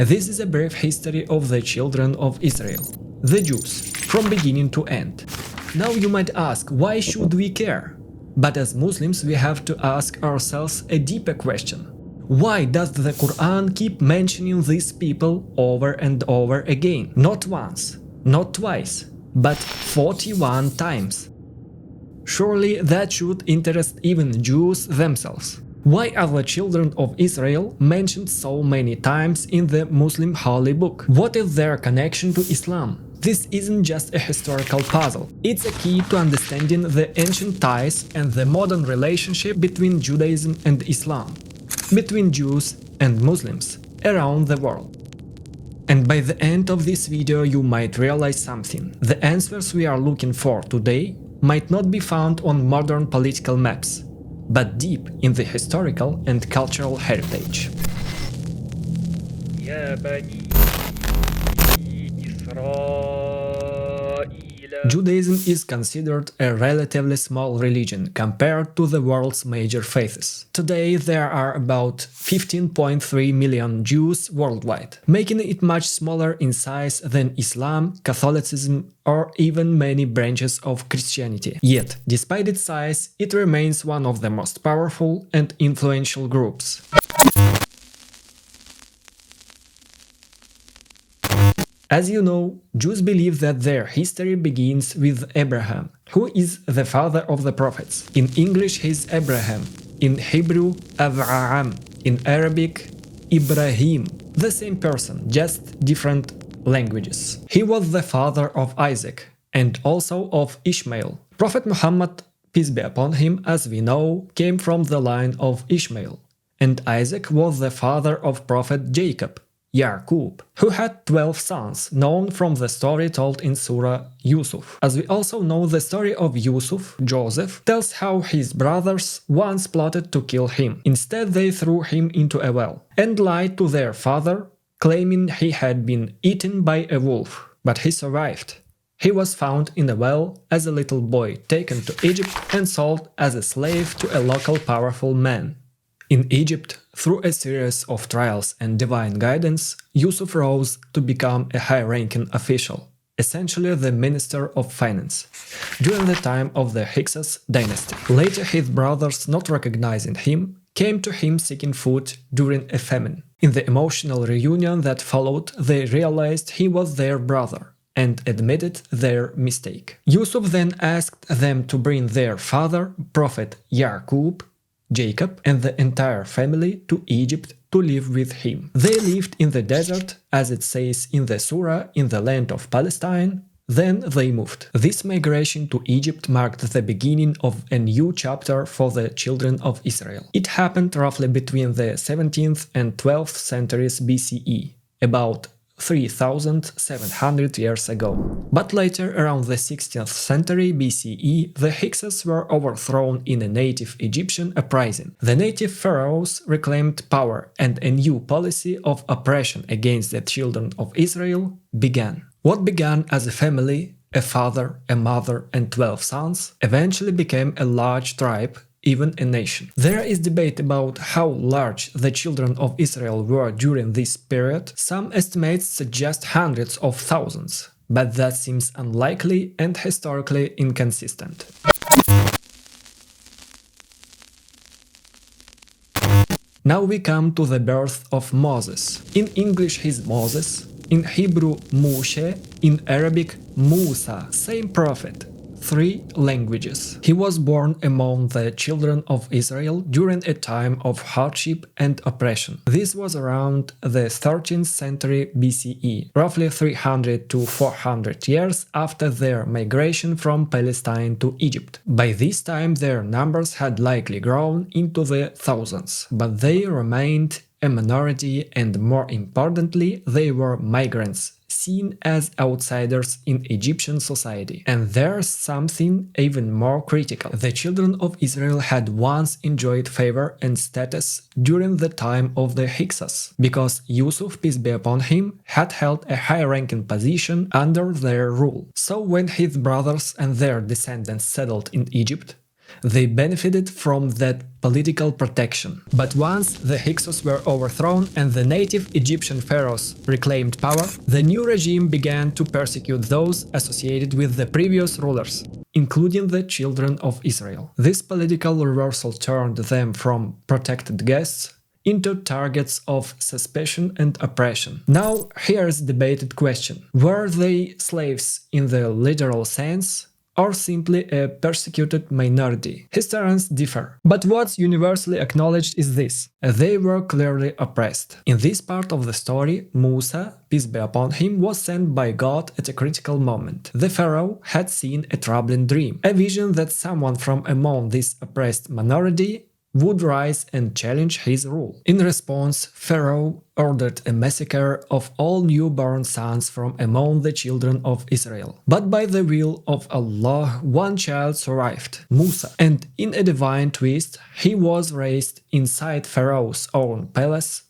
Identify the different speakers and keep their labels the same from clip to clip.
Speaker 1: This is a brief history of the children of Israel, the Jews, from beginning to end. Now you might ask, why should we care? But as Muslims we have to ask ourselves a deeper question. Why does the Quran keep mentioning these people over and over again? Not once, not twice, but 41 times. Surely that should interest even Jews themselves. Why are the children of Israel mentioned so many times in the Muslim holy book? What is their connection to Islam? This isn't just a historical puzzle. It's a key to understanding the ancient ties and the modern relationship between Judaism and Islam, between Jews and Muslims around the world. And by the end of this video you might realize something. The answers we are looking for today might not be found on modern political maps, but deep in the historical and cultural heritage.
Speaker 2: يا بني إسرائيل.
Speaker 1: Judaism is considered a relatively small religion compared to the world's major faiths. Today there are about 15.3 million Jews worldwide, making it much smaller in size than Islam, Catholicism, or even many branches of Christianity. Yet, despite its size, it remains one of the most powerful and influential groups. As you know, Jews believe that their history begins with Abraham, who is the father of the prophets. In English he is Abraham, in Hebrew Avraham, in Arabic Ibrahim, the same person, just different languages. He was the father of Isaac and also of Ishmael. Prophet Muhammad, peace be upon him, as we know, came from the line of Ishmael, and Isaac was the father of Prophet Jacob, Yaqub, who had 12 sons, known from the story told in Surah Yusuf. As we also know, the story of Yusuf, Joseph, tells how his brothers once plotted to kill him. Instead they threw him into a well and lied to their father, claiming he had been eaten by a wolf. But he survived. He was found in a well as a little boy, taken to Egypt and sold as a slave to a local powerful man. In Egypt, through a series of trials and divine guidance, Yusuf rose to become a high-ranking official, essentially the Minister of Finance, during the time of the Hyksos dynasty. Later his brothers, not recognizing him, came to him seeking food during a famine. In the emotional reunion that followed, they realized he was their brother and admitted their mistake. Yusuf then asked them to bring their father, Prophet Yaqub, Jacob, and the entire family to Egypt to live with him. They lived in the desert, as it says in the surah, in the land of Palestine. Then they moved. This migration to Egypt marked the beginning of a new chapter for the children of Israel. It happened roughly between the 17th and 12th centuries BCE, about 3,700 years ago. But later, around the 16th century BCE, the Hyksos were overthrown in a native Egyptian uprising. The native pharaohs reclaimed power, and a new policy of oppression against the children of Israel began. What began as a family, a father, a mother, and 12 sons, eventually became a large tribe, even a nation. There is debate about how large the children of Israel were during this period. Some estimates suggest hundreds of thousands, but that seems unlikely and historically inconsistent. Now we come to the birth of Moses. In English he is Moses, in Hebrew Moshe, in Arabic Musa, same prophet. 3 languages. He was born among the children of Israel during a time of hardship and oppression. This was around the 13th century BCE, roughly 300 to 400 years after their migration from Palestine to Egypt. By this time their numbers had likely grown into the thousands, but they remained a minority, and more importantly, they were migrants, seen as outsiders in Egyptian society. And there's something even more critical. The children of Israel had once enjoyed favor and status during the time of the Hyksos, because Yusuf, peace be upon him, had held a high-ranking position under their rule. So when his brothers and their descendants settled in Egypt, They benefited from that political protection. But once the Hyksos were overthrown and the native Egyptian pharaohs reclaimed power, the new regime began to persecute those associated with the previous rulers, including the children of Israel. This political reversal turned them from protected guests into targets of suspicion and oppression. Now, here's a debated question. Were they slaves in the literal sense, or simply a persecuted minority? Historians differ. But what's universally acknowledged is this: they were clearly oppressed. In this part of the story, Musa, peace be upon him, was sent by God at a critical moment. The pharaoh had seen a troubling dream, a vision that someone from among this oppressed minority would rise and challenge his rule. In response, Pharaoh ordered a massacre of all newborn sons from among the children of Israel. But by the will of Allah, one child survived, Musa, and in a divine twist, he was raised inside Pharaoh's own palace,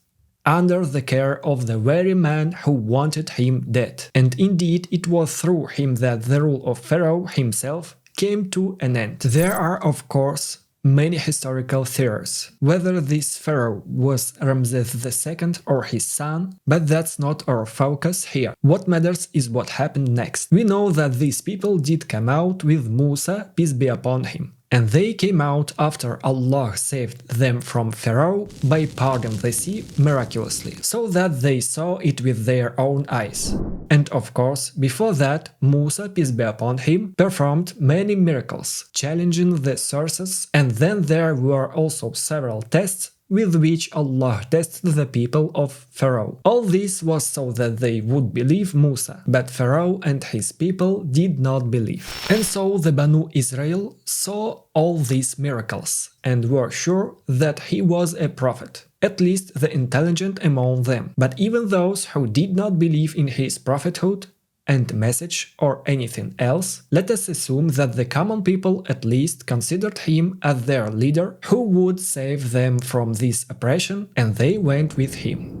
Speaker 1: under the care of the very man who wanted him dead. And indeed, it was through him that the rule of Pharaoh himself came to an end. There are, of course, many historical theories, whether this pharaoh was Ramses II or his son, but that's not our focus here. What matters is what happened next. We know that these people did come out with Musa, peace be upon him. And they came out after Allah saved them from Pharaoh by parting the sea miraculously, so that they saw it with their own eyes. And of course, before that, Musa, peace be upon him, performed many miracles, challenging the sources, and then there were also several tests with which Allah tested the people of Pharaoh. All this was so that they would believe Musa, but Pharaoh and his people did not believe. And so the Banu Isra'il saw all these miracles and were sure that he was a prophet, at least the intelligent among them. But even those who did not believe in his prophethood and message or anything else, let us assume that the common people at least considered him as their leader who would save them from this oppression, and they went with him.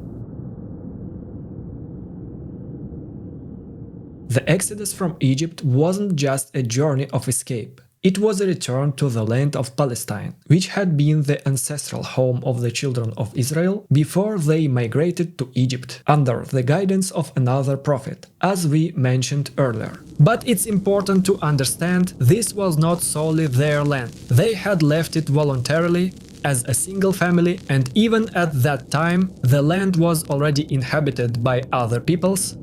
Speaker 1: The exodus from Egypt wasn't just a journey of escape. It was a return to the land of Palestine, which had been the ancestral home of the children of Israel before they migrated to Egypt, under the guidance of another prophet, as we mentioned earlier. But it's important to understand this was not solely their land. They had left it voluntarily, as a single family, and even at that time the land was already inhabited by other peoples,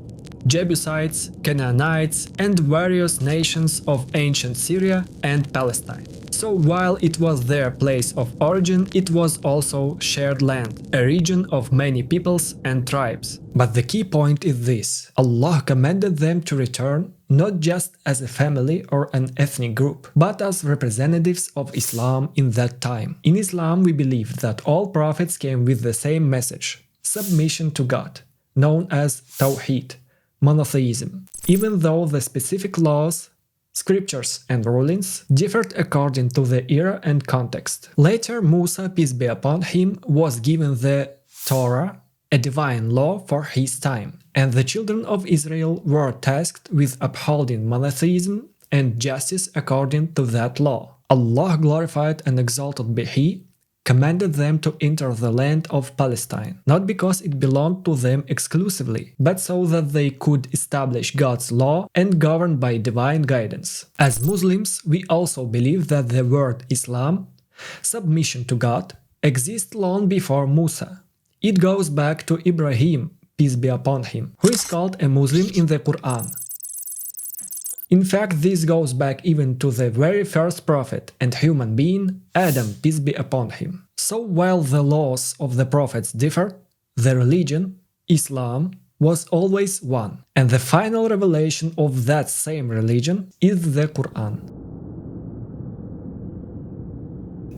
Speaker 1: Jebusites, Canaanites, and various nations of ancient Syria and Palestine. So while it was their place of origin, it was also shared land, a region of many peoples and tribes. But the key point is this: Allah commanded them to return not just as a family or an ethnic group, but as representatives of Islam in that time. In Islam, we believe that all prophets came with the same message: submission to God, known as Tawheed, monotheism, even though the specific laws, scriptures and rulings differed according to the era and context. Later, Musa, peace be upon him, was given the Torah, a divine law for his time, and the children of Israel were tasked with upholding monotheism and justice according to that law. Allah, glorified and exalted be He, commanded them to enter the land of Palestine, not because it belonged to them exclusively, but so that they could establish God's law and govern by divine guidance. As Muslims, we also believe that the word Islam, submission to God, exists long before Musa. It goes back to Ibrahim, peace be upon him, who is called a Muslim in the Quran. In fact, this goes back even to the very first prophet and human being, Adam, peace be upon him. So while the laws of the prophets differ, the religion, Islam, was always one, and the final revelation of that same religion is the Quran.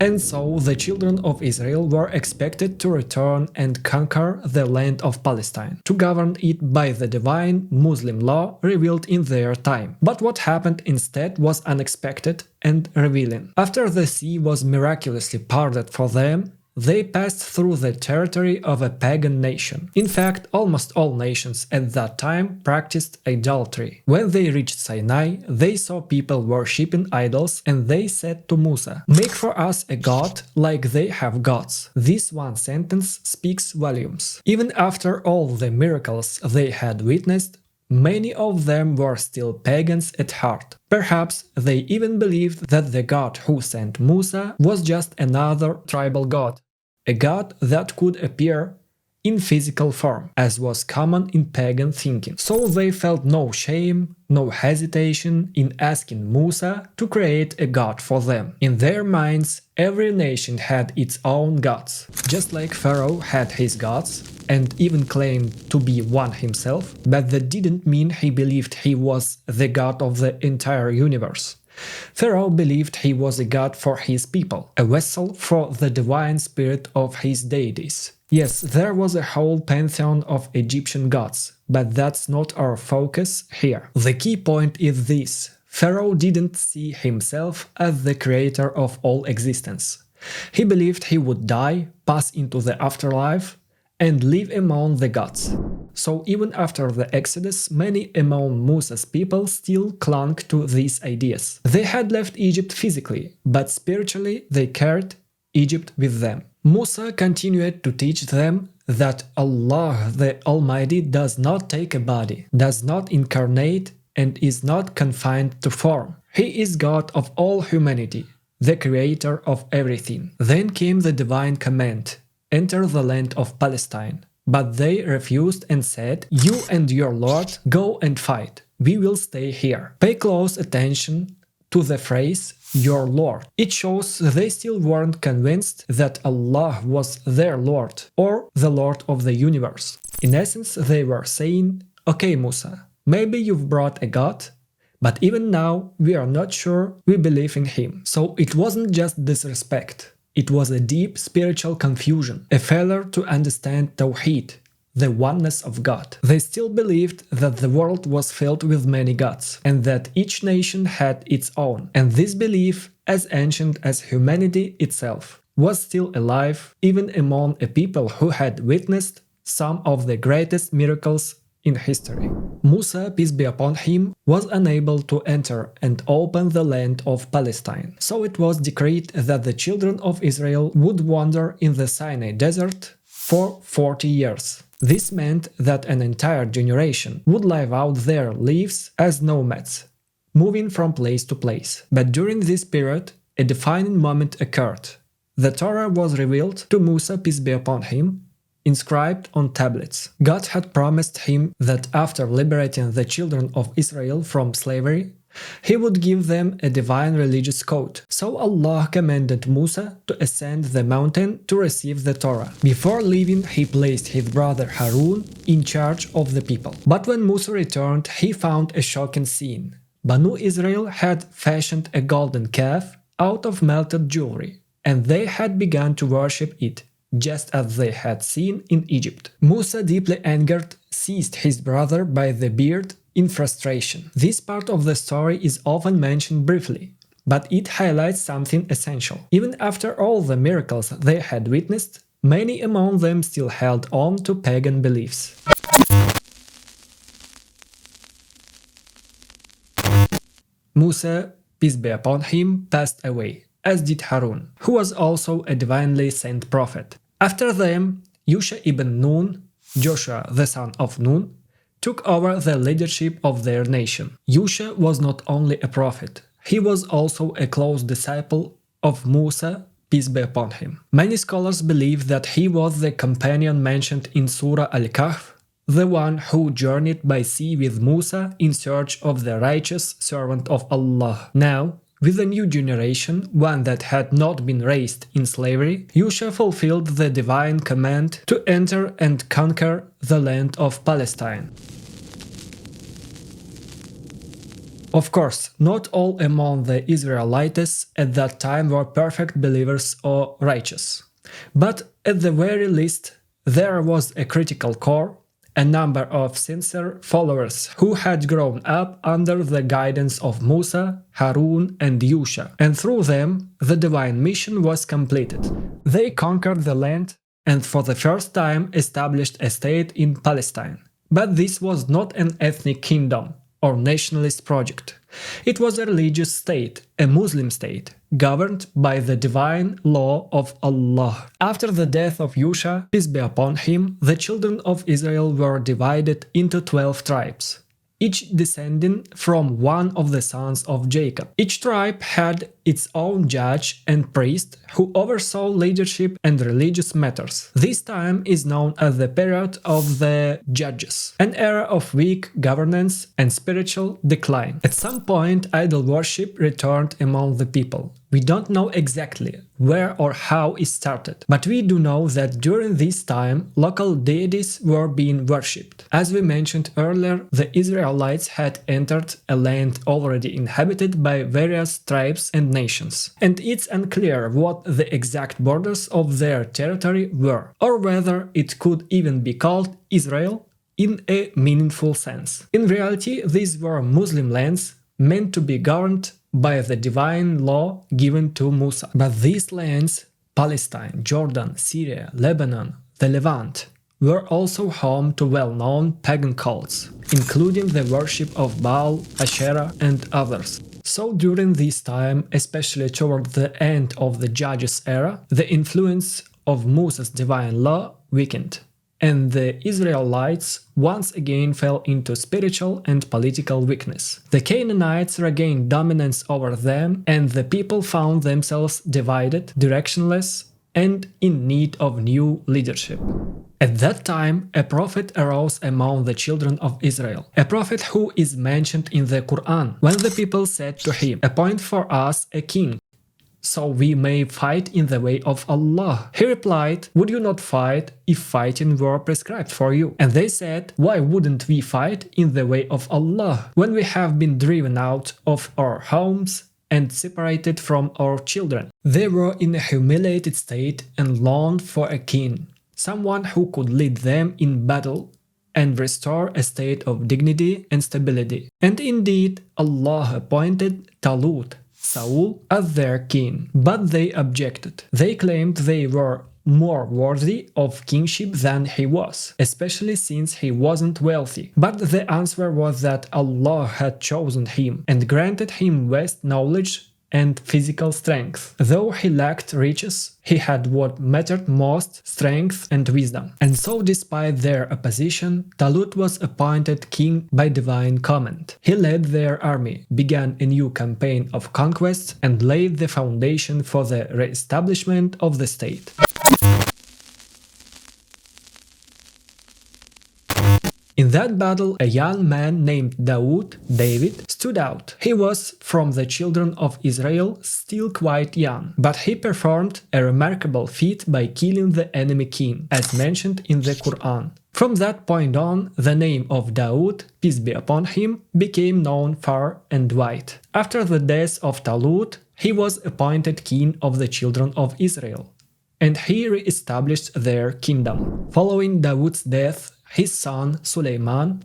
Speaker 1: And so the children of Israel were expected to return and conquer the land of Palestine, to govern it by the divine Muslim law revealed in their time. But what happened instead was unexpected and revealing. After the sea was miraculously parted for them, they passed through the territory of a pagan nation. In fact, almost all nations at that time practiced idolatry. When they reached Sinai, they saw people worshipping idols, and they said to Musa, "Make for us a god like they have gods." This one sentence speaks volumes. Even after all the miracles they had witnessed, many of them were still pagans at heart. Perhaps they even believed that the God who sent Musa was just another tribal god, a god that could appear in physical form, as was common in pagan thinking. So they felt no shame, no hesitation in asking Musa to create a god for them. In their minds, every nation had its own gods. Just like Pharaoh had his gods, and even claimed to be one himself, but that didn't mean he believed he was the god of the entire universe. Pharaoh believed he was a god for his people, a vessel for the divine spirit of his deities. Yes, there was a whole pantheon of Egyptian gods, but that's not our focus here. The key point is this: Pharaoh didn't see himself as the creator of all existence. He believed he would die, pass into the afterlife, and live among the gods. So even after the Exodus, many among Musa's people still clung to these ideas. They had left Egypt physically, but spiritually they carried Egypt with them. Musa continued to teach them that Allah the Almighty does not take a body, does not incarnate, and is not confined to form. He is God of all humanity, the creator of everything. Then came the divine command: enter the land of Palestine. But they refused and said, "You and your Lord go and fight. We will stay here." Pay close attention to the phrase, "your Lord." It shows they still weren't convinced that Allah was their Lord, or the Lord of the universe. In essence, they were saying, "Okay, Musa, maybe you've brought a God, but even now we are not sure we believe in him." So it wasn't just disrespect. It was a deep spiritual confusion, a failure to understand Tawheed, the oneness of God. They still believed that the world was filled with many gods, and that each nation had its own. And this belief, as ancient as humanity itself, was still alive even among a people who had witnessed some of the greatest miracles in history. Musa, peace be upon him, was unable to enter and open the land of Palestine. So it was decreed that the children of Israel would wander in the Sinai desert for 40 years. This meant that an entire generation would live out their lives as nomads, moving from place to place. But during this period, a defining moment occurred. The Torah was revealed to Musa, peace be upon him, inscribed on tablets. God had promised him that after liberating the children of Israel from slavery, he would give them a divine religious code. So Allah commanded Musa to ascend the mountain to receive the Torah. Before leaving, he placed his brother Harun in charge of the people. But when Musa returned, he found a shocking scene. Banu Israel had fashioned a golden calf out of melted jewelry, and they had begun to worship it, just as they had seen in Egypt. Musa, deeply angered, seized his brother by the beard in frustration. This part of the story is often mentioned briefly, but it highlights something essential. Even after all the miracles they had witnessed, many among them still held on to pagan beliefs. Musa, peace be upon him, passed away, as did Harun, who was also a divinely sent prophet. After them, Yusha ibn Nun, Joshua the son of Nun, took over the leadership of their nation. Yusha was not only a prophet, he was also a close disciple of Musa, peace be upon him. Many scholars believe that he was the companion mentioned in Surah Al-Kahf, the one who journeyed by sea with Musa in search of the righteous servant of Allah. Now, with a new generation, one that had not been raised in slavery, Yusha fulfilled the divine command to enter and conquer the land of Palestine. Of course, not all among the Israelites at that time were perfect believers or righteous. But at the very least, there was a critical core, a number of sincere followers who had grown up under the guidance of Musa, Harun, and Yusha, and through them the divine mission was completed. They conquered the land and for the first time established a state in Palestine. But this was not an ethnic kingdom or nationalist project. It was a religious state, a Muslim state, governed by the divine law of Allah. After the death of Yusha, peace be upon him, the children of Israel were divided into 12 tribes, each descending from one of the sons of Jacob. Each tribe had its own judge and priest who oversaw leadership and religious matters. This time is known as the period of the judges, an era of weak governance and spiritual decline. At some point, idol worship returned among the people. We don't know exactly where or how it started, but we do know that during this time local deities were being worshipped. As we mentioned earlier, the Israelites had entered a land already inhabited by various tribes and nations, and it's unclear what the exact borders of their territory were, or whether it could even be called Israel in a meaningful sense. In reality, these were Muslim lands meant to be governed by the divine law given to Musa. But these lands, Palestine, Jordan, Syria, Lebanon, the Levant, were also home to well-known pagan cults, including the worship of Baal, Asherah, and others. So during this time, especially toward the end of the Judges era, the influence of Musa's divine law weakened, and the Israelites once again fell into spiritual and political weakness. The Canaanites regained dominance over them, and the people found themselves divided, directionless, and in need of new leadership. At that time, a prophet arose among the children of Israel, a prophet who is mentioned in the Quran, when the people said to him, "Appoint for us a king, so we may fight in the way of Allah." He replied, "Would you not fight if fighting were prescribed for you?" And they said, "Why wouldn't we fight in the way of Allah when we have been driven out of our homes and separated from our children?" They were in a humiliated state and longed for a king, someone who could lead them in battle and restore a state of dignity and stability. And indeed, Allah appointed Talut, Saul, as their king, but they objected. They claimed they were more worthy of kingship than he was, especially since he wasn't wealthy. But the answer was that Allah had chosen him and granted him vast knowledge and physical strength. Though he lacked riches, he had what mattered most, strength and wisdom. And so, despite their opposition, Talut was appointed king by divine command. He led their army, began a new campaign of conquest, and laid the foundation for the re-establishment of the state. In that battle, a young man named David, stood out. He was from the children of Israel, still quite young, but he performed a remarkable feat by killing the enemy king, as mentioned in the Quran. From that point on, the name of Daud, peace be upon him, became known far and wide. After the death of Talut, he was appointed king of the children of Israel, and he re-established their kingdom. Following Daud's death, his son Suleiman,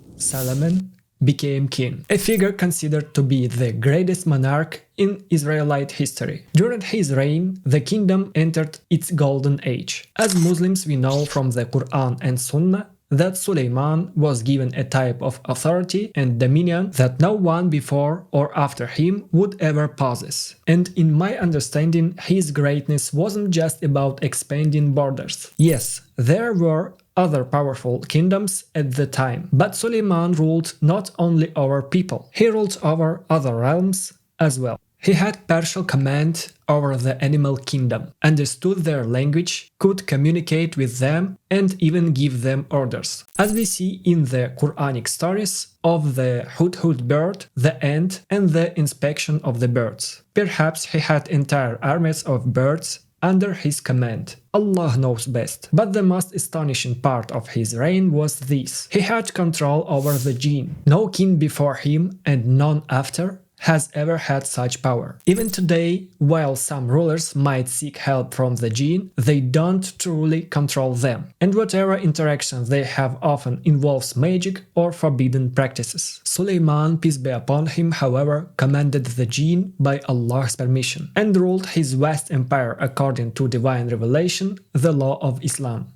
Speaker 1: became king, a figure considered to be the greatest monarch in Israelite history. During his reign, the kingdom entered its golden age. As Muslims, we know from the Quran and Sunnah that Suleiman was given a type of authority and dominion that no one before or after him would ever possess. And in my understanding, his greatness wasn't just about expanding borders. Yes, there were other powerful kingdoms at the time, but Suleiman ruled not only over people, he ruled over other realms as well. He had partial command over the animal kingdom, understood their language, could communicate with them, and even give them orders, as we see in the Quranic stories of the hudhud bird, the ant, and the inspection of the birds. Perhaps he had entire armies of birds under his command. Allah knows best. But the most astonishing part of his reign was this: he had control over the jinn. No king before him and none after has ever had such power. Even today, while some rulers might seek help from the jinn, they don't truly control them, and whatever interaction they have often involves magic or forbidden practices. Suleiman, peace be upon him, however, commanded the jinn by Allah's permission, and ruled his vast empire according to divine revelation, the law of Islam.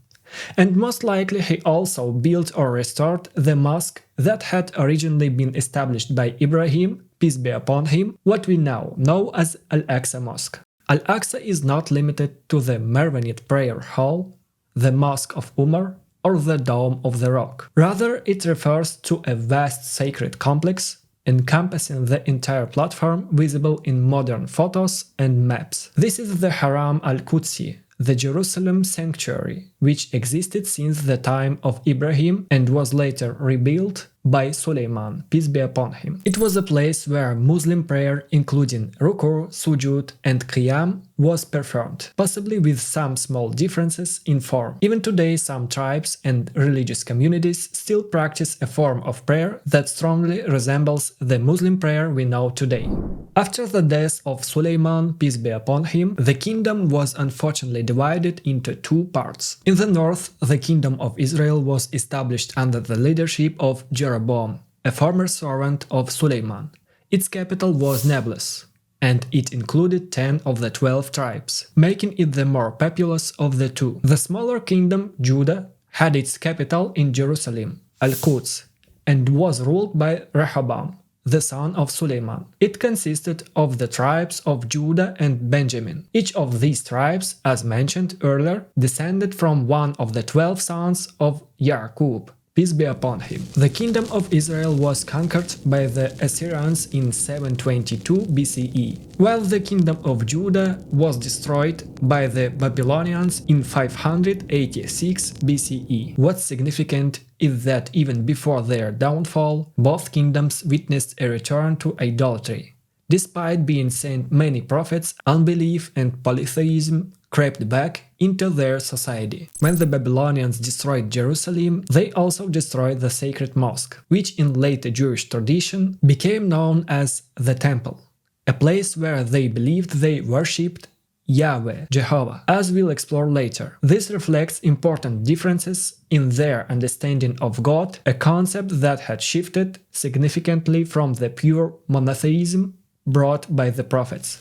Speaker 1: And most likely he also built or restored the mosque that had originally been established by Ibrahim, peace be upon him, what we now know as Al-Aqsa Mosque. Al-Aqsa is not limited to the Marwanite prayer hall, the Mosque of Umar, or the Dome of the Rock. Rather, it refers to a vast sacred complex encompassing the entire platform visible in modern photos and maps. This is the Haram al-Qudsi, the Jerusalem sanctuary, which existed since the time of Ibrahim and was later rebuilt by Suleiman, peace be upon him. It was a place where Muslim prayer, including ruku', sujud, and qiyam, was performed, possibly with some small differences in form. Even today, some tribes and religious communities still practice a form of prayer that strongly resembles the Muslim prayer we know today. After the death of Suleiman, peace be upon him, the kingdom was unfortunately divided into two parts. In the north, the kingdom of Israel was established under the leadership of Jeroboam, a former servant of Suleiman. Its capital was Nablus, and it included 10 of the 12 tribes, making it the more populous of the two. The smaller kingdom, Judah, had its capital in Jerusalem, Al-Quds, and was ruled by Rehoboam, the son of Suleiman. It consisted of the tribes of Judah and Benjamin. Each of these tribes, as mentioned earlier, descended from one of the 12 sons of Yaqub, peace be upon him. The kingdom of Israel was conquered by the Assyrians in 722 BCE, while the kingdom of Judah was destroyed by the Babylonians in 586 BCE. What's significant is that even before their downfall, both kingdoms witnessed a return to idolatry. Despite being sent many prophets, unbelief and polytheism crept back into their society. When the Babylonians destroyed Jerusalem, they also destroyed the sacred mosque, which in later Jewish tradition became known as the Temple, a place where they believed they worshipped Yahweh, Jehovah, as we'll explore later. This reflects important differences in their understanding of God, a concept that had shifted significantly from the pure monotheism brought by the prophets.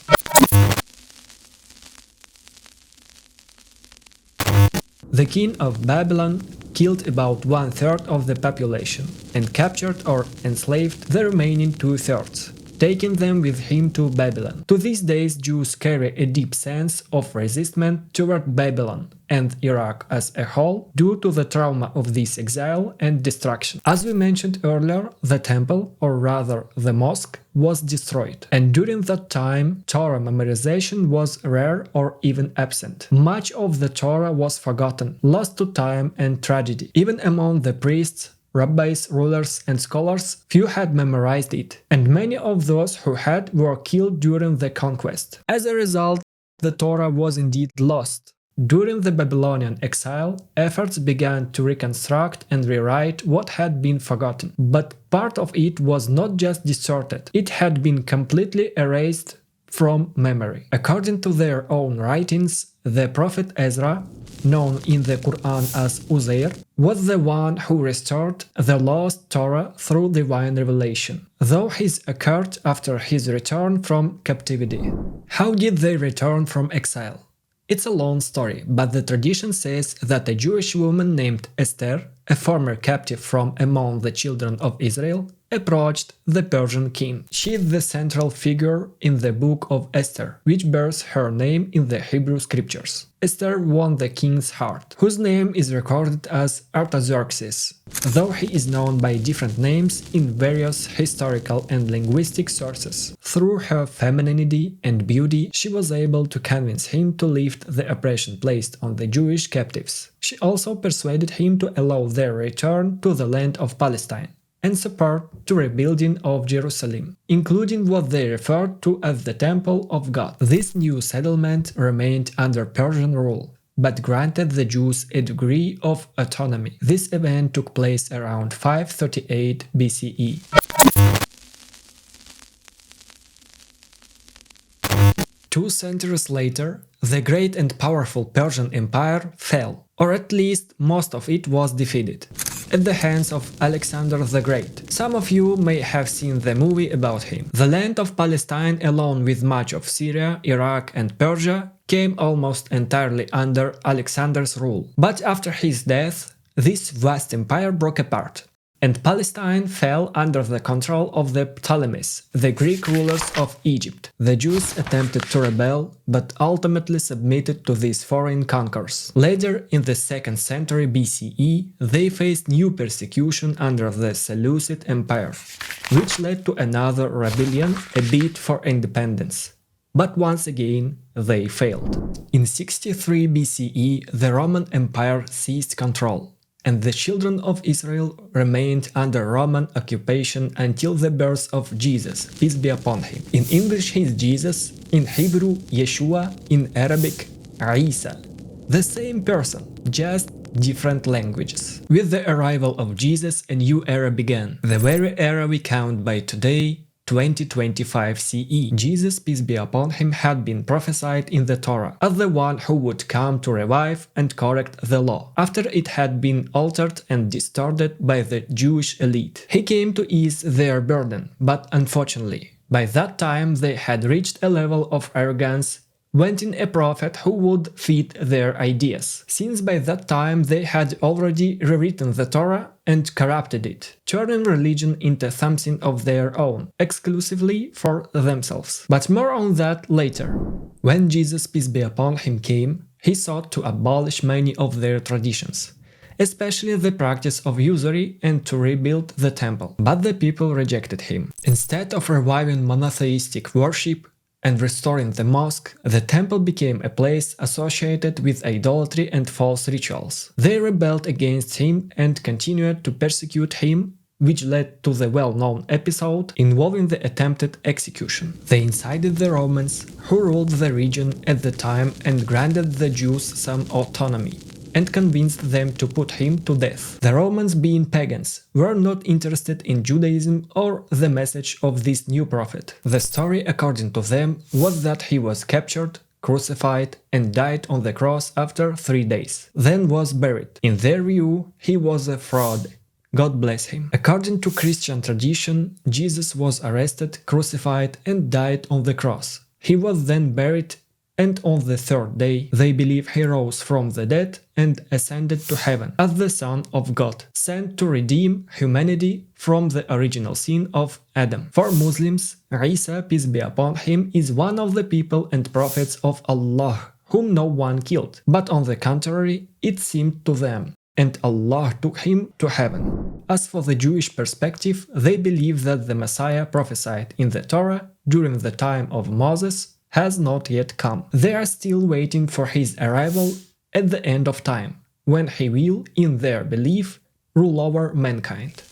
Speaker 1: The king of Babylon killed about 1/3 of the population and captured or enslaved the remaining 2/3, taking them with him to Babylon. To these days, Jews carry a deep sense of resentment toward Babylon and Iraq as a whole due to the trauma of this exile and destruction. As we mentioned earlier, the temple, or rather the mosque, was destroyed, and during that time, Torah memorization was rare or even absent. Much of the Torah was forgotten, lost to time and tragedy. Even among the priests, rabbis, rulers, and scholars, few had memorized it, and many of those who had were killed during the conquest. As a result, the Torah was indeed lost. During the Babylonian exile, efforts began to reconstruct and rewrite what had been forgotten. But part of it was not just distorted, it had been completely erased from memory. According to their own writings, the prophet Ezra, known in the Quran as Uzair, was the one who restored the lost Torah through divine revelation, though his occurred after his return from captivity. How did they return from exile? It's a long story, but the tradition says that a Jewish woman named Esther, a former captive from among the children of Israel, approached the Persian king. She is the central figure in the book of Esther, which bears her name in the Hebrew scriptures. Esther won the king's heart, whose name is recorded as Artaxerxes, though he is known by different names in various historical and linguistic sources. Through her femininity and beauty, she was able to convince him to lift the oppression placed on the Jewish captives. She also persuaded him to allow their return to the land of Palestine and support to rebuilding of Jerusalem, including what they referred to as the Temple of God. This new settlement remained under Persian rule, but granted the Jews a degree of autonomy. This event took place around 538 BCE. 2 centuries later, the great and powerful Persian Empire fell, or at least most of it was defeated, at the hands of Alexander the Great. Some of you may have seen the movie about him. The land of Palestine, along with much of Syria, Iraq and Persia, came almost entirely under Alexander's rule. But after his death, this vast empire broke apart, and Palestine fell under the control of the Ptolemies, the Greek rulers of Egypt. The Jews attempted to rebel, but ultimately submitted to these foreign conquerors. Later, in the 2nd century BCE, they faced new persecution under the Seleucid Empire, which led to another rebellion, a bid for independence. But once again, they failed. In 63 BCE, the Roman Empire seized control, and the children of Israel remained under Roman occupation until the birth of Jesus, peace be upon him. In English he is Jesus, in Hebrew Yeshua, in Arabic Isa. The same person, just different languages. With the arrival of Jesus, a new era began, the very era we count by today, 2025 CE. Jesus, peace be upon him, had been prophesied in the Torah as the one who would come to revive and correct the law, after it had been altered and distorted by the Jewish elite. He came to ease their burden, but unfortunately, by that time they had reached a level of arrogance, wanting a prophet who would fit their ideas, since by that time they had already rewritten the Torah and corrupted it, turning religion into something of their own, exclusively for themselves. But more on that later. When Jesus, peace be upon him, came, he sought to abolish many of their traditions, especially the practice of usury, and to rebuild the temple. But the people rejected him. Instead of reviving monotheistic worship and restoring the mosque, the temple became a place associated with idolatry and false rituals. They rebelled against him and continued to persecute him, which led to the well-known episode involving the attempted execution. They incited the Romans, who ruled the region at the time, and granted the Jews some autonomy, and convinced them to put him to death. The Romans, being pagans, were not interested in Judaism or the message of this new prophet. The story, according to them, was that he was captured, crucified, and died on the cross after 3 days, then was buried. In their view, he was a fraud. God bless him. According to Christian tradition, Jesus was arrested, crucified, and died on the cross. He was then buried, and on the 3rd day, they believe he rose from the dead and ascended to heaven as the Son of God, sent to redeem humanity from the original sin of Adam. For Muslims, Isa, peace be upon him, is one of the people and prophets of Allah, whom no one killed, but on the contrary, it seemed to them, and Allah took him to heaven. As for the Jewish perspective, they believe that the Messiah prophesied in the Torah during the time of Moses has not yet come. They are still waiting for his arrival at the end of time, when he will, in their belief, rule over mankind.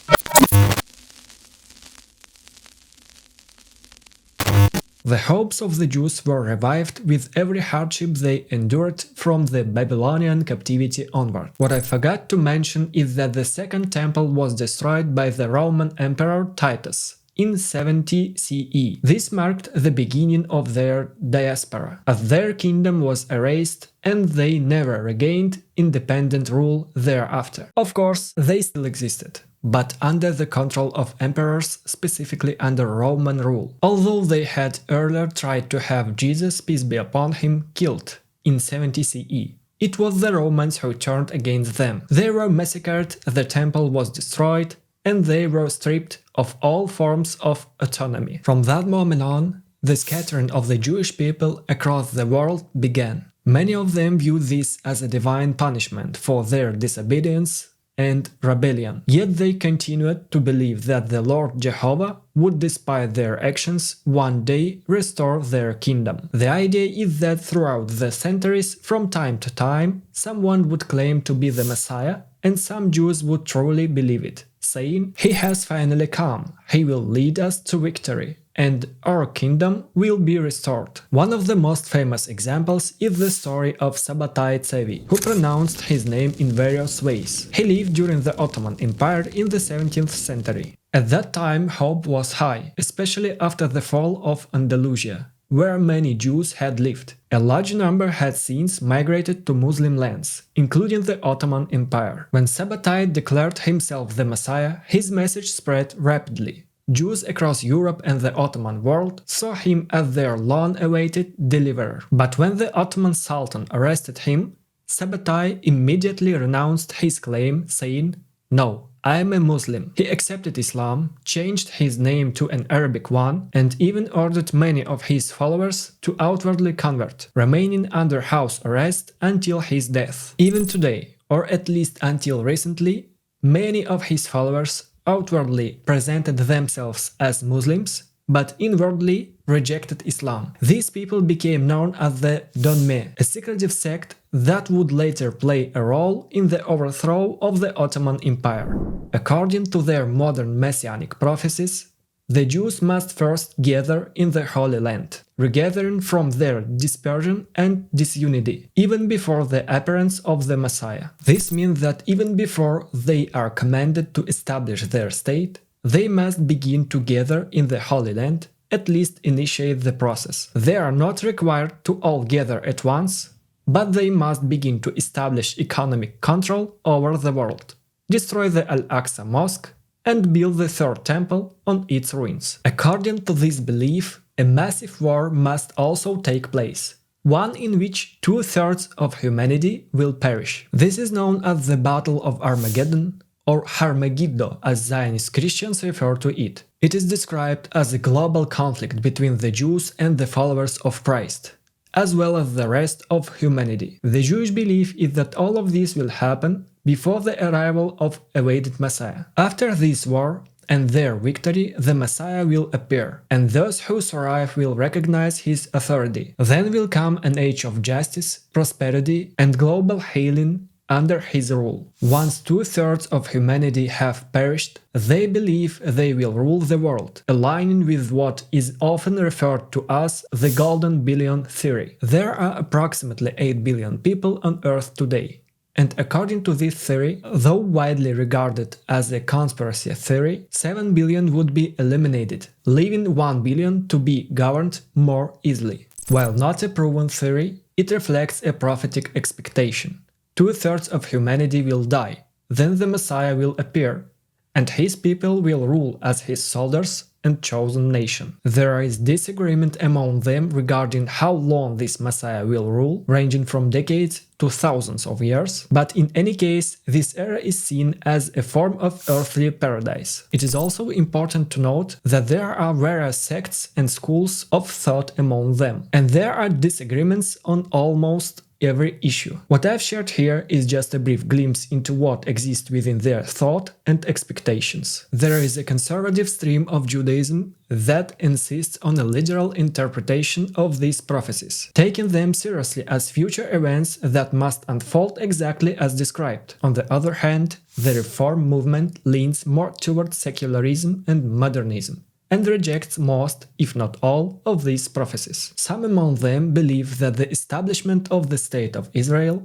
Speaker 1: The hopes of the Jews were revived with every hardship they endured from the Babylonian captivity onward. What I forgot to mention is that the Second Temple was destroyed by the Roman Emperor Titus in 70 CE. This marked the beginning of their diaspora, as their kingdom was erased and they never regained independent rule thereafter. Of course, they still existed, but under the control of emperors, specifically under Roman rule, although they had earlier tried to have Jesus, peace be upon him, killed in 70 CE. It was the Romans who turned against them. They were massacred, the temple was destroyed, and they were stripped of all forms of autonomy. From that moment on, the scattering of the Jewish people across the world began. Many of them viewed this as a divine punishment for their disobedience and rebellion, yet they continued to believe that the Lord Jehovah would, despite their actions, one day restore their kingdom. The idea is that throughout the centuries, from time to time, someone would claim to be the Messiah, and some Jews would truly believe it, saying, "He has finally come, he will lead us to victory, and our kingdom will be restored." One of the most famous examples is the story of Sabbatai Tsevi, who pronounced his name in various ways. He lived during the Ottoman Empire in the 17th century. At that time, hope was high, especially after the fall of Andalusia, where many Jews had lived. A large number had since migrated to Muslim lands, including the Ottoman Empire. When Sabbatai declared himself the Messiah, his message spread rapidly. Jews across Europe and the Ottoman world saw him as their long-awaited deliverer. But when the Ottoman Sultan arrested him, Sabbatai immediately renounced his claim, saying, "No, I am a Muslim." He accepted Islam, changed his name to an Arabic one, and even ordered many of his followers to outwardly convert, remaining under house arrest until his death. Even today, or at least until recently, many of his followers outwardly presented themselves as Muslims, but inwardly rejected Islam. These people became known as the Donme, a secretive sect that would later play a role in the overthrow of the Ottoman Empire. According to their modern messianic prophecies, the Jews must first gather in the Holy Land, regathering from their dispersion and disunity, even before the appearance of the Messiah. This means that even before they are commanded to establish their state, they must begin to gather in the Holy Land, at least initiate the process. They are not required to all gather at once, but they must begin to establish economic control over the world, destroy the Al-Aqsa Mosque, and build the Third Temple on its ruins. According to this belief, a massive war must also take place, one in which 2/3 of humanity will perish. This is known as the Battle of Armageddon, or Harmagiddo as Zionist Christians refer to it. It is described as a global conflict between the Jews and the followers of Christ, as well as the rest of humanity. The Jewish belief is that all of this will happen before the arrival of awaited Messiah. After this war and their victory, the Messiah will appear, and those who survive will recognize his authority. Then will come an age of justice, prosperity, and global healing under his rule. Once 2/3 of humanity have perished, they believe they will rule the world, aligning with what is often referred to as the Golden Billion Theory. There are approximately 8 billion people on Earth today. And according to this theory, though widely regarded as a conspiracy theory, 7 billion would be eliminated, leaving 1 billion to be governed more easily. While not a proven theory, it reflects a prophetic expectation. 2/3 of humanity will die, then the Messiah will appear, and his people will rule as his soldiers and chosen nation. There is disagreement among them regarding how long this Messiah will rule, ranging from decades to thousands of years, but in any case, this era is seen as a form of earthly paradise. It is also important to note that there are various sects and schools of thought among them, and there are disagreements on almost every issue. What I've shared here is just a brief glimpse into what exists within their thought and expectations. There is a conservative stream of Judaism that insists on a literal interpretation of these prophecies, taking them seriously as future events that must unfold exactly as described. On the other hand, the Reform movement leans more towards secularism and modernism, and rejects most, if not all, of these prophecies. Some among them believe that the establishment of the State of Israel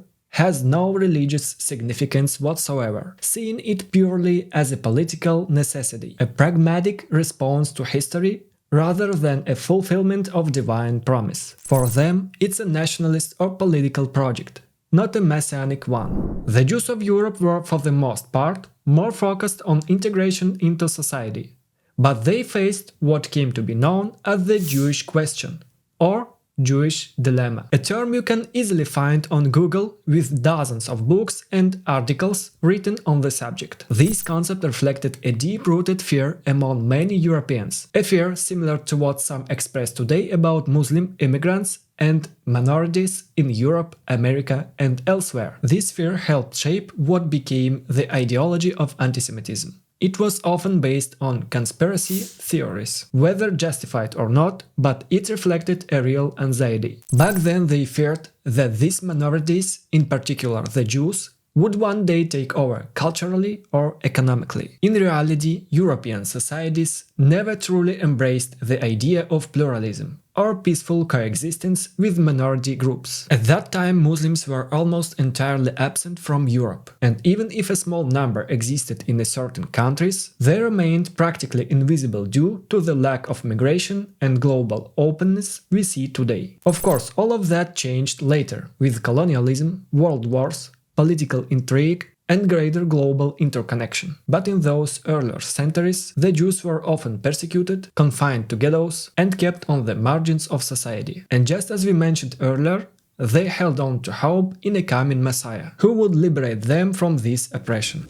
Speaker 1: has no religious significance whatsoever, seeing it purely as a political necessity, a pragmatic response to history rather than a fulfillment of divine promise. For them, it's a nationalist or political project, not a messianic one. The Jews of Europe were, for the most part, more focused on integration into society, but they faced what came to be known as the Jewish question, or Jewish dilemma, a term you can easily find on Google with dozens of books and articles written on the subject. This concept reflected a deep-rooted fear among many Europeans, a fear similar to what some express today about Muslim immigrants and minorities in Europe, America, and elsewhere. This fear helped shape what became the ideology of antisemitism. It was often based on conspiracy theories, whether justified or not, but it reflected a real anxiety. Back then they feared that these minorities, in particular the Jews, would one day take over culturally or economically. In reality, European societies never truly embraced the idea of pluralism or peaceful coexistence with minority groups. At that time, Muslims were almost entirely absent from Europe, and even if a small number existed in certain countries, they remained practically invisible due to the lack of migration and global openness we see today. Of course, all of that changed later, with colonialism, world wars, political intrigue, and greater global interconnection. But in those earlier centuries, the Jews were often persecuted, confined to ghettos, and kept on the margins of society. And just as we mentioned earlier, they held on to hope in a coming Messiah, who would liberate them from this oppression.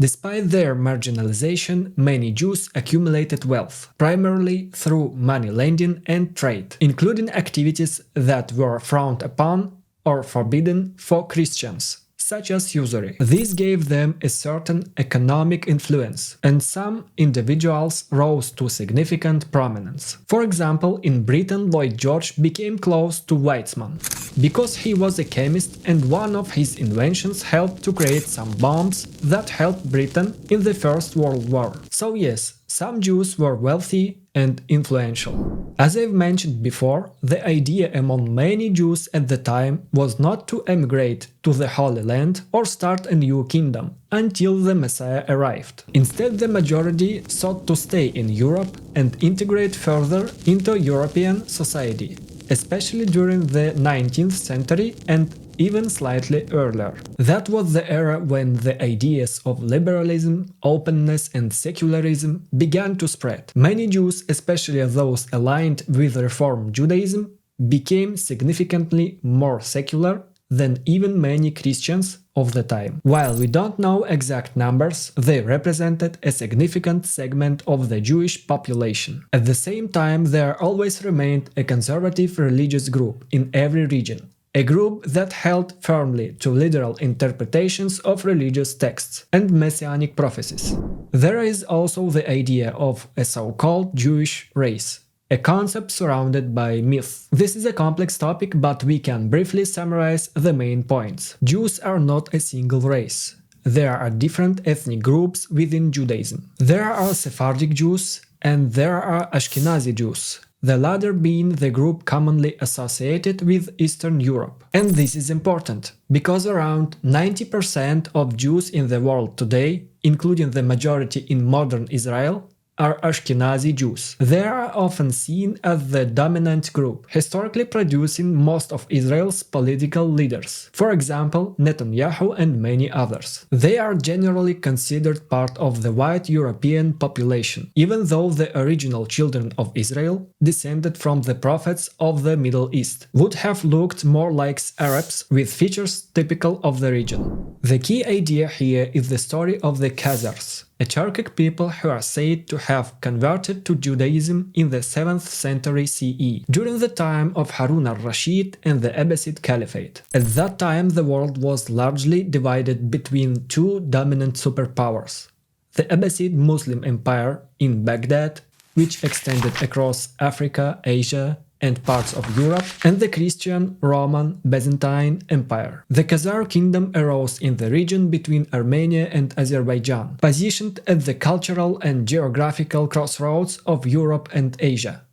Speaker 1: Despite their marginalization, many Jews accumulated wealth, primarily through money lending and trade, including activities that were frowned upon or forbidden for Christians, such as usury. This gave them a certain economic influence, and some individuals rose to significant prominence. For example, in Britain, Lloyd George became close to Weizmann, because he was a chemist and one of his inventions helped to create some bombs that helped Britain in the First World War. So yes, some Jews were wealthy and influential. As I've mentioned before, the idea among many Jews at the time was not to emigrate to the Holy Land or start a new kingdom until the Messiah arrived. Instead, the majority sought to stay in Europe and integrate further into European society, especially during the 19th century and even slightly earlier. That was the era when the ideas of liberalism, openness and secularism began to spread. Many Jews, especially those aligned with Reform Judaism, became significantly more secular than even many Christians of the time. While we don't know exact numbers, they represented a significant segment of the Jewish population. At the same time, there always remained a conservative religious group in every region, a group that held firmly to literal interpretations of religious texts and messianic prophecies. There is also the idea of a so-called Jewish race, a concept surrounded by myth. This is a complex topic, but we can briefly summarize the main points. Jews are not a single race. There are different ethnic groups within Judaism. There are Sephardic Jews and there are Ashkenazi Jews, the latter being the group commonly associated with Eastern Europe. And this is important, because around 90% of Jews in the world today, including the majority in modern Israel, are Ashkenazi Jews. They are often seen as the dominant group, historically producing most of Israel's political leaders, for example, Netanyahu and many others. They are generally considered part of the white European population, even though the original children of Israel, descended from the prophets of the Middle East, would have looked more like Arabs with features typical of the region. The key idea here is the story of the Khazars, a Turkic people who are said to have converted to Judaism in the 7th century CE, during the time of Harun al-Rashid and the Abbasid Caliphate. At that time, the world was largely divided between two dominant superpowers: the Abbasid Muslim Empire in Baghdad, which extended across Africa, Asia, and parts of Europe, and the Christian, Roman, Byzantine Empire. The Khazar kingdom arose in the region between Armenia and Azerbaijan, positioned at the cultural and geographical crossroads of Europe and Asia,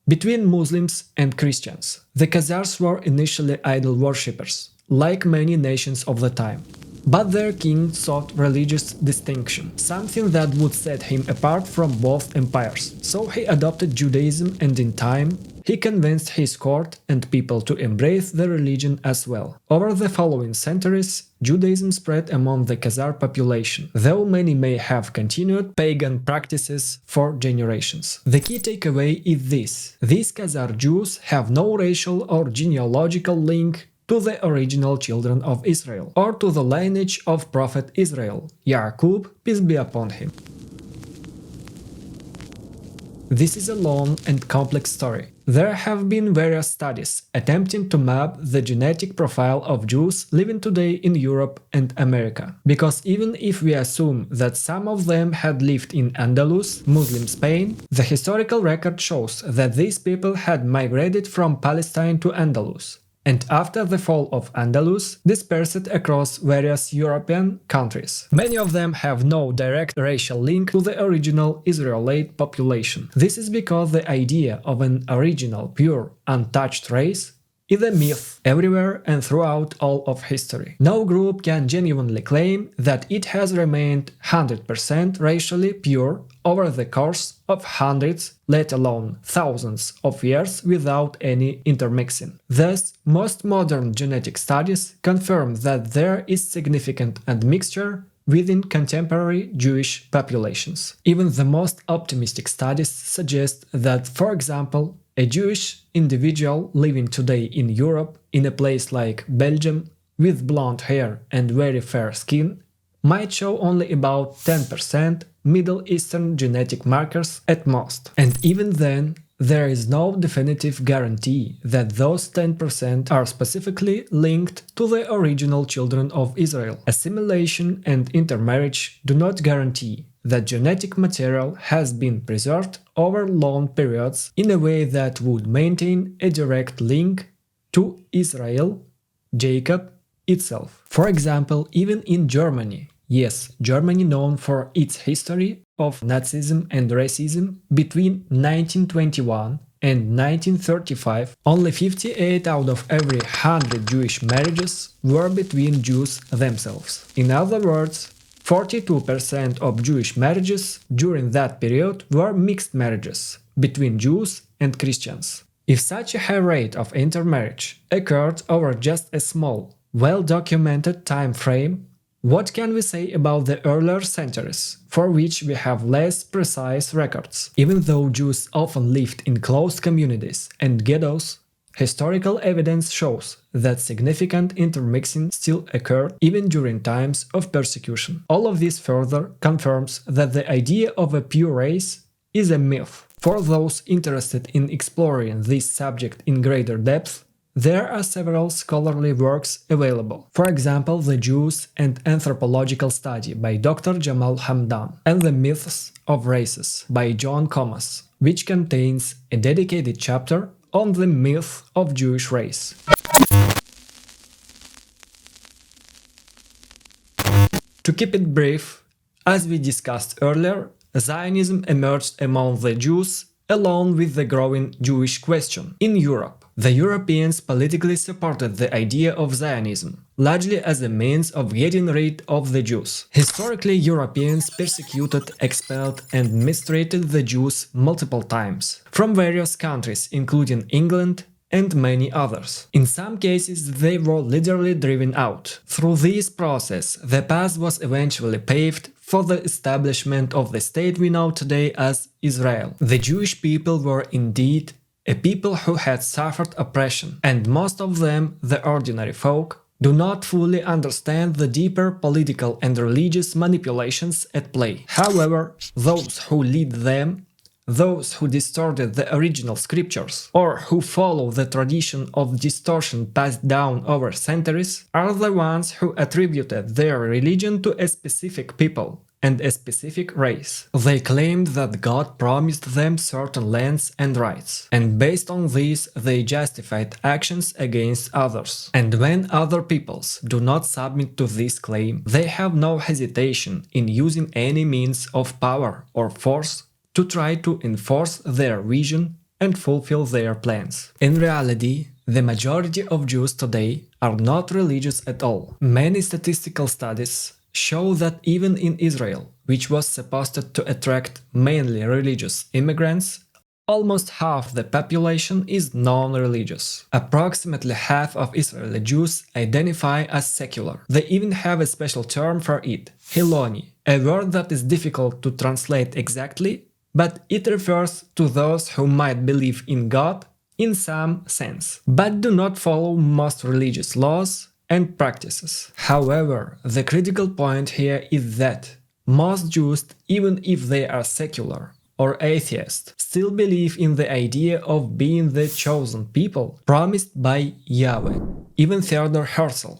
Speaker 1: between Muslims and Christians. The Khazars were initially idol worshippers, like many nations of the time. But their king sought religious distinction, something that would set him apart from both empires. So he adopted Judaism, and in time, he convinced his court and people to embrace the religion as well. Over the following centuries, Judaism spread among the Khazar population, though many may have continued pagan practices for generations. The key takeaway is this: these Khazar Jews have no racial or genealogical link to the original children of Israel, or to the lineage of Prophet Israel, Yaqub, peace be upon him. This is a long and complex story, There have been various studies attempting to map the genetic profile of Jews living today in Europe and America. Because even if we assume that some of them had lived in Andalus, Muslim Spain, the historical record shows that these people had migrated from Palestine to Andalus, and after the fall of Andalus, dispersed across various European countries. Many of them have no direct racial link to the original Israelite population. This is because the idea of an original, pure, untouched race is a myth everywhere and throughout all of history. No group can genuinely claim that it has remained 100% racially pure over the course of hundreds, let alone thousands of years without any intermixing. Thus, most modern genetic studies confirm that there is significant admixture within contemporary Jewish populations. Even the most optimistic studies suggest that, for example, a Jewish individual living today in Europe, in a place like Belgium, with blonde hair and very fair skin, might show only about 10% Middle Eastern genetic markers at most. And even then, there is no definitive guarantee that those 10% are specifically linked to the original children of Israel. Assimilation and intermarriage do not guarantee that genetic material has been preserved over long periods in a way that would maintain a direct link to Israel, Jacob itself. For example, even in Germany, yes, Germany known for its history of Nazism and racism, between 1921 and 1935, only 58 out of every 100 Jewish marriages were between Jews themselves. In other words, 42% of Jewish marriages during that period were mixed marriages between Jews and Christians. If such a high rate of intermarriage occurred over just a small, well-documented time frame, what can we say about the earlier centuries, for which we have less precise records? Even though Jews often lived in closed communities and ghettos, historical evidence shows that significant intermixing still occurred even during times of persecution. All of this further confirms that the idea of a pure race is a myth. For those interested in exploring this subject in greater depth, there are several scholarly works available. For example, The Jews and Anthropological Study by Dr. Jamal Hamdan and The Myths of Races by John Comas, which contains a dedicated chapter on the myth of Jewish race. To keep it brief, as we discussed earlier, Zionism emerged among the Jews along with the growing Jewish question in Europe. The Europeans politically supported the idea of Zionism, largely as a means of getting rid of the Jews. Historically, Europeans persecuted, expelled, and mistreated the Jews multiple times, from various countries including England and many others. In some cases, they were literally driven out. Through this process, the path was eventually paved for the establishment of the state we know today as Israel. The Jewish people were indeed a people who had suffered oppression, and most of them, the ordinary folk, do not fully understand the deeper political and religious manipulations at play. However, those who lead them, those who distorted the original scriptures, or who follow the tradition of distortion passed down over centuries, are the ones who attributed their religion to a specific people and a specific race. They claimed that God promised them certain lands and rights, and based on this they justified actions against others. And when other peoples do not submit to this claim, they have no hesitation in using any means of power or force to try to enforce their vision and fulfill their plans. In reality, the majority of Jews today are not religious at all. Many statistical studies show that even in Israel, which was supposed to attract mainly religious immigrants, almost half the population is non-religious. Approximately half of Israeli Jews identify as secular. They even have a special term for it, Hiloni, a word that is difficult to translate exactly, but it refers to those who might believe in God in some sense, but do not follow most religious laws and practices. However, the critical point here is that most Jews, even if they are secular, or atheist, still believe in the idea of being the chosen people promised by Yahweh. Even Theodor Herzl,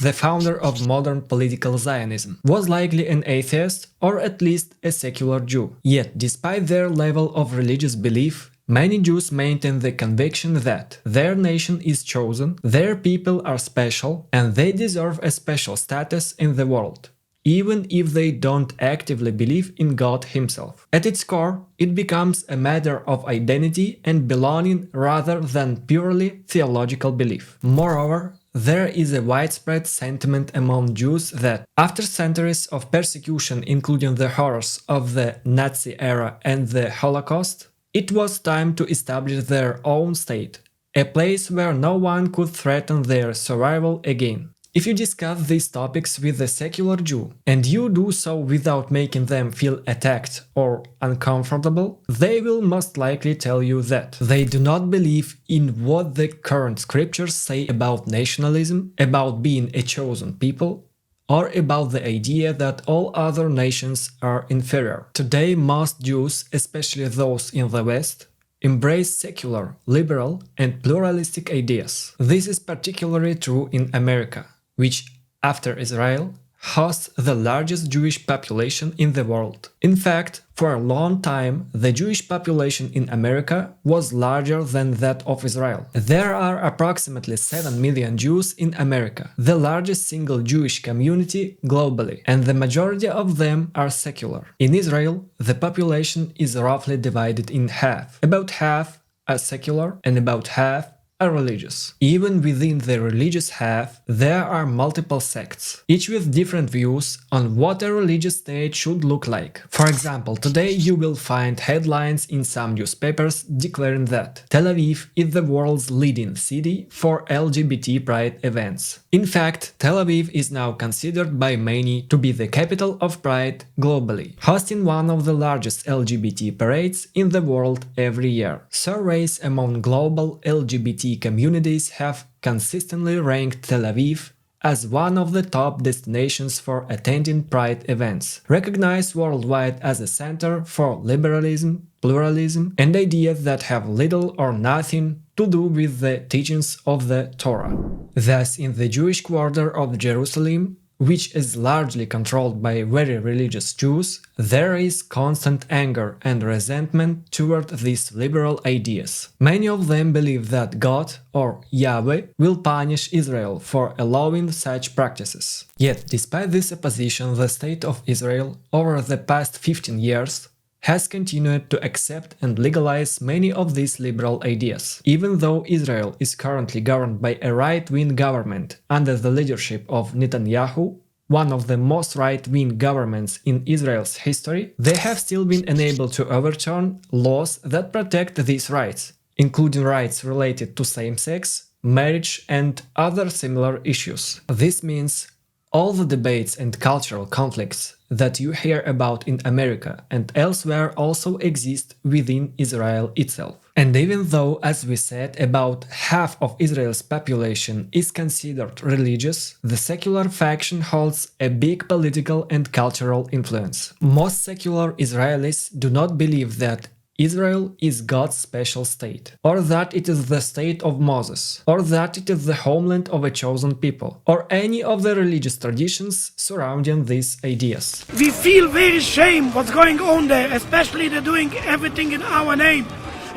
Speaker 1: the founder of modern political Zionism, was likely an atheist or at least a secular Jew. Yet, despite their level of religious belief, many Jews maintain the conviction that their nation is chosen, their people are special, and they deserve a special status in the world, even if they don't actively believe in God himself. At its core, it becomes a matter of identity and belonging rather than purely theological belief. Moreover, there is a widespread sentiment among Jews that, after centuries of persecution including the horrors of the Nazi era and the Holocaust, it was time to establish their own state, a place where no one could threaten their survival again. If you discuss these topics with a secular Jew, and you do so without making them feel attacked or uncomfortable, they will most likely tell you that they do not believe in what the current scriptures say about nationalism, about being a chosen people, or about the idea that all other nations are inferior. Today, most Jews, especially those in the West, embrace secular, liberal, and pluralistic ideas. This is particularly true in America, which, after Israel, hosts the largest Jewish population in the world. In fact, for a long time, the Jewish population in America was larger than that of Israel. There are approximately 7 million Jews in America, the largest single Jewish community globally, and the majority of them are secular. In Israel, the population is roughly divided in half. About half are secular and about half are religious. Even within the religious half, there are multiple sects, each with different views on what a religious state should look like. For example, today you will find headlines in some newspapers declaring that Tel Aviv is the world's leading city for LGBT pride events. In fact, Tel Aviv is now considered by many to be the capital of pride globally, hosting one of the largest LGBT parades in the world every year. Surveys among global LGBT communities have consistently ranked Tel Aviv as one of the top destinations for attending pride events, recognized worldwide as a center for liberalism, pluralism, and ideas that have little or nothing to do with the teachings of the Torah. Thus, in the Jewish quarter of Jerusalem, which is largely controlled by very religious Jews, there is constant anger and resentment toward these liberal ideas. Many of them believe that God, or Yahweh, will punish Israel for allowing such practices. Yet, despite this opposition, the state of Israel, over the past 15 years, has continued to accept and legalize many of these liberal ideas. Even though Israel is currently governed by a right-wing government under the leadership of Netanyahu, one of the most right-wing governments in Israel's history, they have still been unable to overturn laws that protect these rights, including rights related to same-sex, marriage, and other similar issues. This means all the debates and cultural conflicts that you hear about in America and elsewhere also exist within Israel itself. And even though, as we said, about half of Israel's population is considered religious, the secular faction holds a big political and cultural influence. Most secular Israelis do not believe that Israel is God's special state, or that it is the state of Moses, or that it is the homeland of a chosen people, or any of the religious traditions surrounding these ideas.
Speaker 3: We feel very shame what's going on there, especially they're doing everything in our name,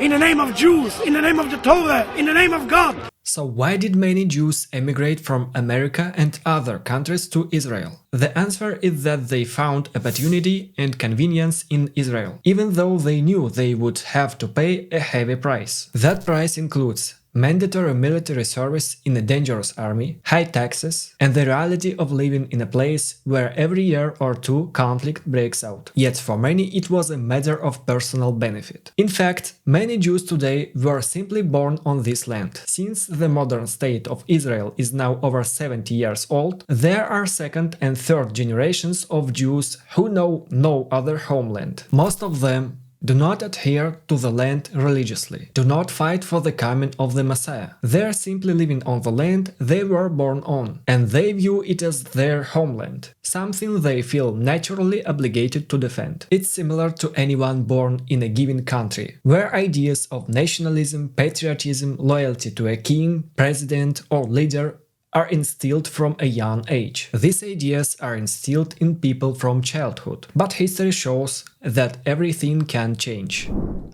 Speaker 3: in the name of Jews, in the name of the Torah, in the name of God.
Speaker 1: So why did many Jews emigrate from America and other countries to Israel? The answer is that they found opportunity and convenience in Israel, even though they knew they would have to pay a heavy price. That price includes mandatory military service in a dangerous army, high taxes, and the reality of living in a place where every year or two conflict breaks out. Yet for many it was a matter of personal benefit. In fact, many Jews today were simply born on this land. Since the modern state of Israel is now over 70 years old, there are second and third generations of Jews who know no other homeland. Most of them do not adhere to the land religiously, do not fight for the coming of the Messiah. They are simply living on the land they were born on, and they view it as their homeland, something they feel naturally obligated to defend. It's similar to anyone born in a given country, where ideas of nationalism, patriotism, loyalty to a king, president, or leader are instilled from a young age. These ideas are instilled in people from childhood, but history shows that everything can change.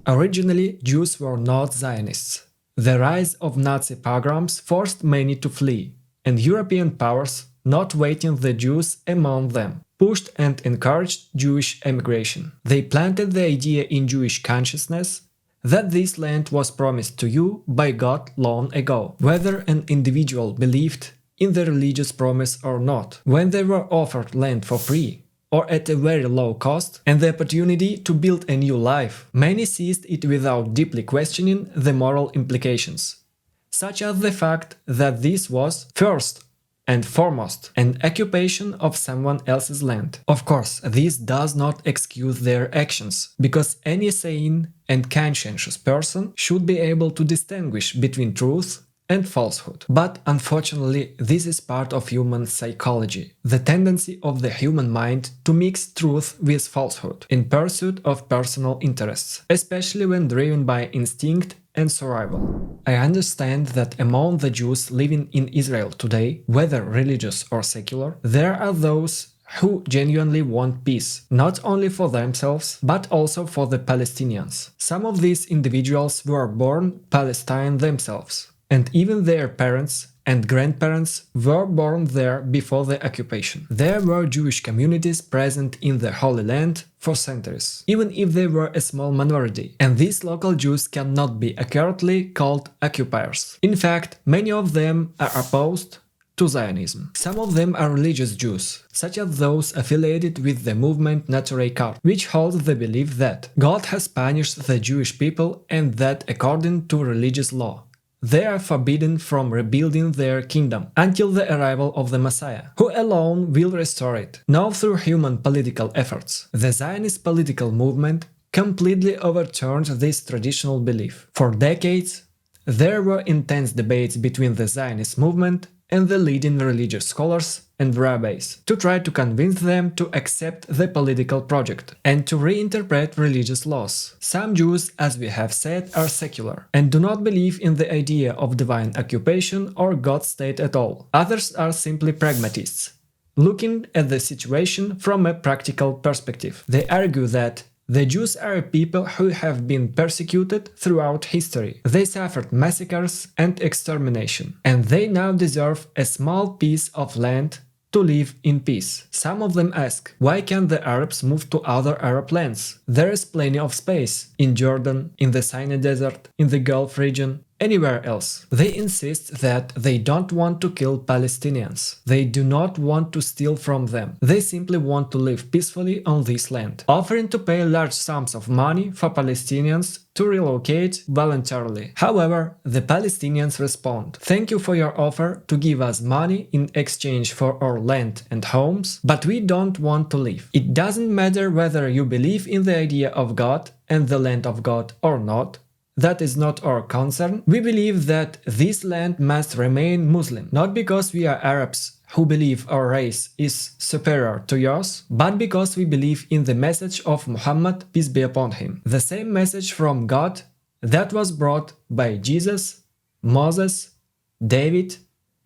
Speaker 1: Originally, Jews were not Zionists. The rise of Nazi pogroms forced many to flee, and European powers, not waiting the Jews among them, pushed and encouraged Jewish emigration. They planted the idea in Jewish consciousness that this land was promised to you by God long ago, whether an individual believed in the religious promise or not. When they were offered land for free, or at a very low cost, and the opportunity to build a new life, many seized it without deeply questioning the moral implications, such as the fact that this was, first and foremost, an occupation of someone else's land. Of course, this does not excuse their actions, because any sane and conscientious person should be able to distinguish between truth and falsehood. But unfortunately, this is part of human psychology, the tendency of the human mind to mix truth with falsehood in pursuit of personal interests, especially when driven by instinct and survival. I understand that among the Jews living in Israel today, whether religious or secular, there are those who genuinely want peace, not only for themselves, but also for the Palestinians. Some of these individuals were born Palestine themselves, and even their parents and grandparents were born there before the occupation. There were Jewish communities present in the Holy Land for centuries, even if they were a small minority, and these local Jews cannot be accurately called occupiers. In fact, many of them are opposed to Zionism. Some of them are religious Jews, such as those affiliated with the movement Naturei Kart, which holds the belief that God has punished the Jewish people and that according to religious law, they are forbidden from rebuilding their kingdom until the arrival of the Messiah, who alone will restore it. Now through human political efforts, the Zionist political movement completely overturned this traditional belief. For decades, there were intense debates between the Zionist movement and the leading religious scholars and rabbis to try to convince them to accept the political project and to reinterpret religious laws. Some Jews, as we have said, are secular and do not believe in the idea of divine occupation or God's state at all. Others are simply pragmatists, looking at the situation from a practical perspective. They argue that the Jews are a people who have been persecuted throughout history. They suffered massacres and extermination, and they now deserve a small piece of land to live in peace. Some of them ask, why can't the Arabs move to other Arab lands? There is plenty of space in Jordan, in the Sinai Desert, in the Gulf region, anywhere else. They insist that they don't want to kill Palestinians. They do not want to steal from them. They simply want to live peacefully on this land, offering to pay large sums of money for Palestinians to relocate voluntarily. However, the Palestinians respond, thank you for your offer to give us money in exchange for our land and homes, but we don't want to leave. It doesn't matter whether you believe in the idea of God and the land of God or not. That is not our concern. We believe that this land must remain Muslim, not because we are Arabs who believe our race is superior to yours, but because we believe in the message of Muhammad, peace be upon him. The same message from God that was brought by Jesus, Moses, David,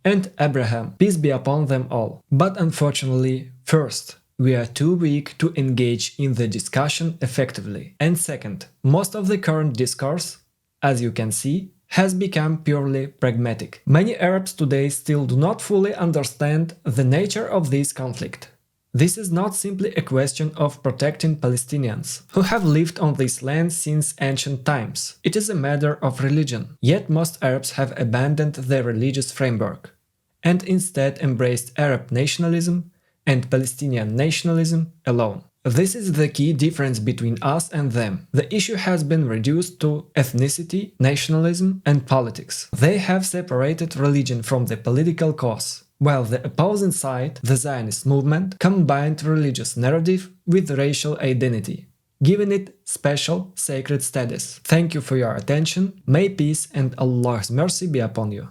Speaker 1: and Abraham, peace be upon them all. But unfortunately, first, we are too weak to engage in the discussion effectively. And second, most of the current discourse, as you can see, has become purely pragmatic. Many Arabs today still do not fully understand the nature of this conflict. This is not simply a question of protecting Palestinians, who have lived on this land since ancient times. It is a matter of religion. Yet most Arabs have abandoned their religious framework and instead embraced Arab nationalism and Palestinian nationalism alone. This is the key difference between us and them. The issue has been reduced to ethnicity, nationalism, and politics. They have separated religion from the political cause, while the opposing side, the Zionist movement, combined religious narrative with racial identity giving it special sacred status. Thank you for your attention. May peace and Allah's mercy be upon you.